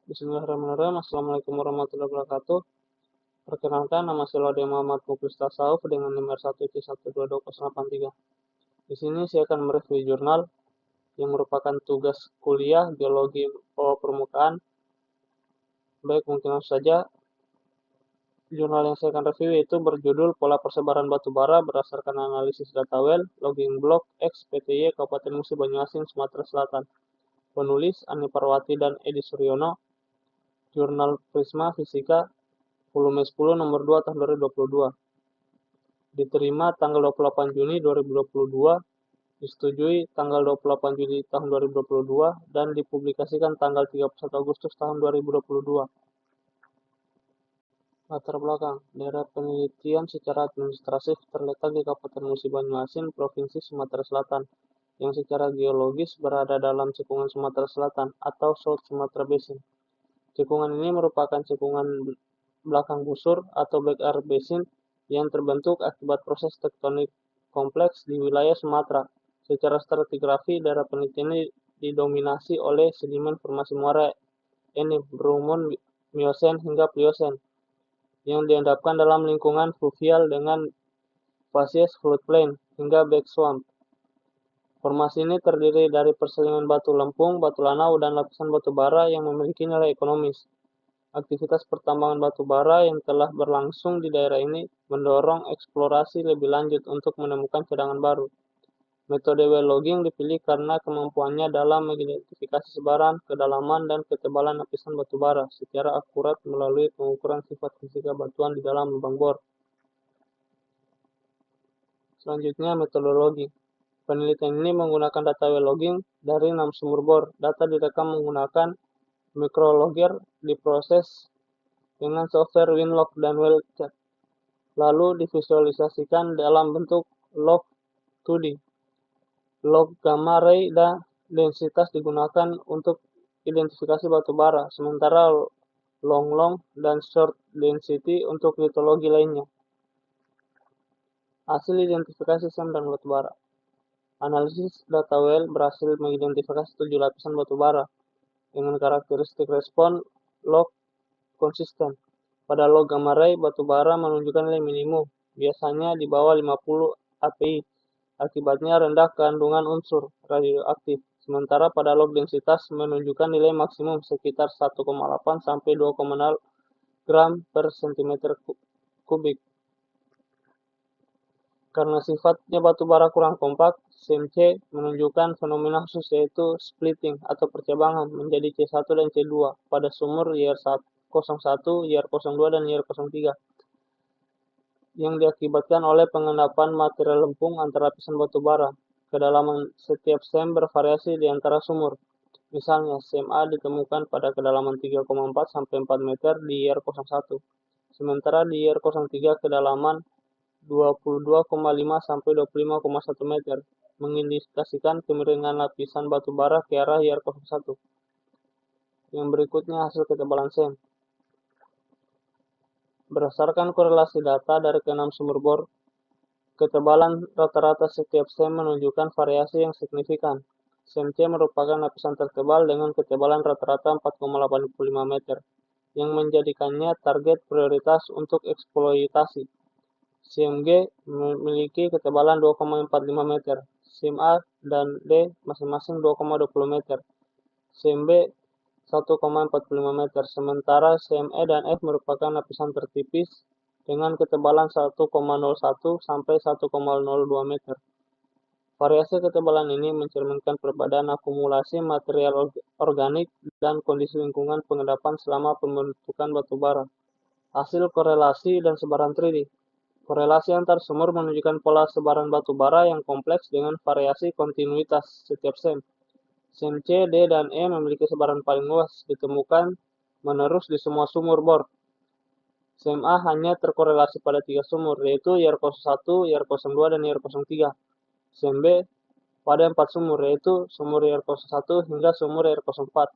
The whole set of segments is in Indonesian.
Bismillahirrahmanirrahim. Assalamualaikum warahmatullahi wabarakatuh. Perkenalkan, nama saya Laude Muhammad Muklis Tasawuf dengan nomor 1C1228083. Di sini saya akan mereview jurnal yang merupakan tugas kuliah Geologi Bawah Permukaan. Baik, mungkin langsung saja. Jurnal yang saya akan review itu berjudul Pola Persebaran Batu Bara berdasarkan analisis data well, logging block X PTY Kabupaten Musi Banyuasin, Sumatera Selatan. Penulis Ani Parwati dan Edi Suryono. Jurnal Prisma Fisika volume 10 nomor 2 tahun 2022. Diterima tanggal 28 Juni 2022, disetujui tanggal 28 Juli tahun 2022, dan dipublikasikan tanggal 31 Agustus tahun 2022. Latar belakang, daerah penelitian secara administratif terletak di Kabupaten Musi Banyuasin, Provinsi Sumatera Selatan, yang secara geologis berada dalam cekungan Sumatera Selatan atau South Sumatra Basin. Cekungan ini merupakan cekungan belakang busur atau back earth basin yang terbentuk akibat proses tektonik kompleks di wilayah Sumatera. Secara stratigrafi, daerah penelitian ini didominasi oleh sedimen formasi muara ini berumur Miosen hingga Pliosen yang diendapkan dalam lingkungan fluvial dengan facies floodplain hingga back swamp. Formasi ini terdiri dari perselingan batu lempung, batu lanau, dan lapisan batu bara yang memiliki nilai ekonomis. Aktivitas pertambangan batu bara yang telah berlangsung di daerah ini mendorong eksplorasi lebih lanjut untuk menemukan cadangan baru. Metode well logging dipilih karena kemampuannya dalam mengidentifikasi sebaran, kedalaman, dan ketebalan lapisan batu bara secara akurat melalui pengukuran sifat fisika batuan di dalam lubang bor. Selanjutnya, metodologi. Penelitian ini menggunakan data well logging dari 6 sumur bor. Data direkam menggunakan micrologger diproses dengan software Winlog dan WellCat, lalu divisualisasikan dalam bentuk log 2D. Log gamma ray dan densitas digunakan untuk identifikasi batu bara, sementara long dan short density untuk litologi lainnya. Hasil identifikasi SEM dan batu bara. Analisis data well berhasil mengidentifikasi 7 lapisan batu bara dengan karakteristik respon log konsisten. Pada log gamma ray, batu bara menunjukkan nilai minimum, biasanya di bawah 50 API. Akibatnya rendah kandungan unsur radioaktif. Sementara pada log densitas menunjukkan nilai maksimum sekitar 1,8 sampai 2,0 gram per cm kubik. Karena sifatnya batu bara kurang kompak, SEM-C menunjukkan fenomena khusus yaitu splitting atau percabangan menjadi C1 dan C2 pada sumur YR01, YR02, dan YR03 yang diakibatkan oleh pengendapan material lempung antara lapisan batu bara. Kedalaman setiap SEM bervariasi di antara sumur. Misalnya, SEM A ditemukan pada kedalaman 3,4 sampai 4 meter di YR01, sementara di YR03 kedalaman 22,5 sampai 25,1 meter, mengindikasikan kemiringan lapisan batu bara ke arah YR01. Yang berikutnya hasil ketebalan SEM. Berdasarkan korelasi data dari ke-6 sumur bor, ketebalan rata-rata setiap SEM menunjukkan variasi yang signifikan. SEM-C merupakan lapisan tertebal dengan ketebalan rata-rata 4,85 meter, yang menjadikannya target prioritas untuk eksploitasi. SEM-G memiliki ketebalan 2,45 meter, SEM-A dan D masing-masing 2,20 meter, SEM-B 1,45 meter, sementara SEM-E dan F merupakan lapisan tertipis dengan ketebalan 1,01 sampai 1,02 meter. Variasi ketebalan ini mencerminkan perbedaan akumulasi material organik dan kondisi lingkungan pengendapan selama pembentukan batu bara. Hasil korelasi dan sebaran 3D. Korelasi antar sumur menunjukkan pola sebaran batu bara yang kompleks dengan variasi kontinuitas setiap SEM. SEM C, D, dan E memiliki sebaran paling luas, ditemukan menerus di semua sumur bor. SEM A hanya terkorelasi pada 3 sumur, yaitu YR01, YR02, dan YR03. SEM B pada 4 sumur, yaitu sumur YR01 hingga sumur YR04.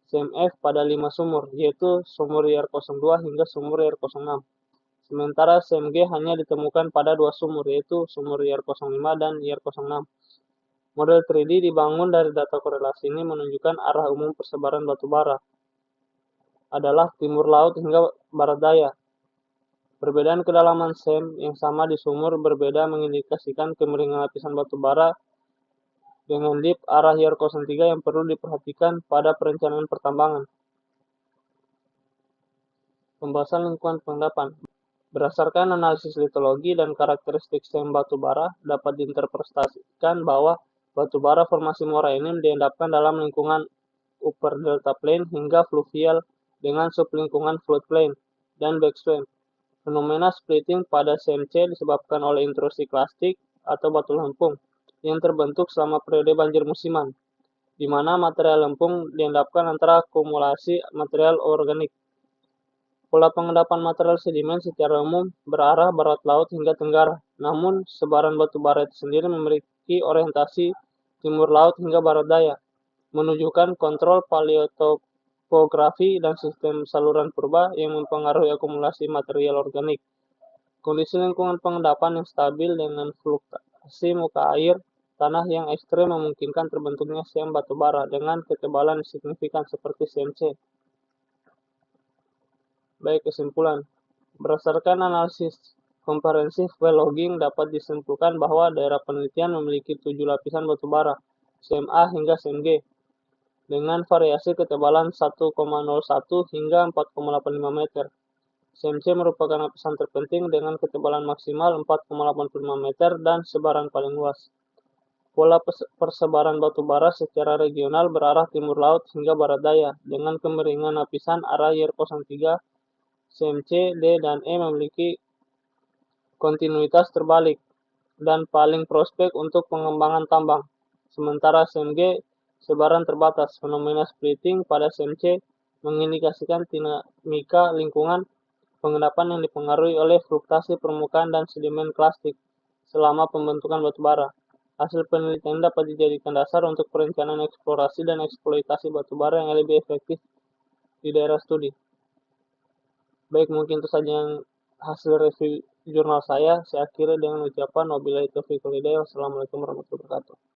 SEM F pada 5 sumur, yaitu sumur YR02 hingga sumur YR06. Sementara SEM-G hanya ditemukan pada 2 sumur, yaitu sumur YR05 dan YR06. Model 3D dibangun dari data korelasi ini menunjukkan arah umum persebaran batu bara. adalah timur laut hingga barat daya. Perbedaan kedalaman SEM yang sama di sumur berbeda mengindikasikan kemiringan lapisan batu bara dengan dip arah YR 03 yang perlu diperhatikan pada perencanaan pertambangan. Pembahasan lingkungan pengendapan. Berdasarkan analisis litologi dan karakteristik SEM batu bara, dapat diinterpretasikan bahwa batu bara formasi Mora ini diendapkan dalam lingkungan upper delta plain hingga fluvial dengan sublingkungan floodplain dan backswing. Fenomena splitting pada SMC disebabkan oleh intrusi klastik atau batu lempung yang terbentuk selama periode banjir musiman, di mana material lempung diendapkan antara akumulasi material organik. Pola pengendapan material sedimen secara umum berarah barat laut hingga tenggara, namun sebaran batu bara itu sendiri memiliki orientasi timur laut hingga barat daya, menunjukkan kontrol paleotopografi dan sistem saluran purba yang mempengaruhi akumulasi material organik. Kondisi lingkungan pengendapan yang stabil dengan fluktuasi muka air tanah yang ekstrem memungkinkan terbentuknya SEM batu bara dengan ketebalan signifikan seperti SMC. Baik, kesimpulan. Berdasarkan analisis komprehensif well logging dapat disimpulkan bahwa daerah penelitian memiliki 7 lapisan batu bara, SMA hingga SMG, dengan variasi ketebalan 1,01 hingga 4,85 meter. SMC merupakan lapisan terpenting dengan ketebalan maksimal 4,85 meter dan sebaran paling luas. Pola persebaran batu bara secara regional berarah timur laut hingga barat daya, dengan kemiringan lapisan arah YR03, SMC, D, dan E memiliki kontinuitas terbalik dan paling prospek untuk pengembangan tambang. Sementara SMG sebaran terbatas. Fenomena splitting pada SMC mengindikasikan dinamika lingkungan pengendapan yang dipengaruhi oleh fluktuasi permukaan dan sedimen klastik selama pembentukan batu bara. Hasil penelitian dapat dijadikan dasar untuk perencanaan eksplorasi dan eksploitasi batu bara yang lebih efektif di daerah studi. Baik, mungkin itu saja yang hasil review jurnal saya. Saya akhiri dengan ucapan wabillahi taufiq wal hidayah. Wassalamualaikum warahmatullahi wabarakatuh.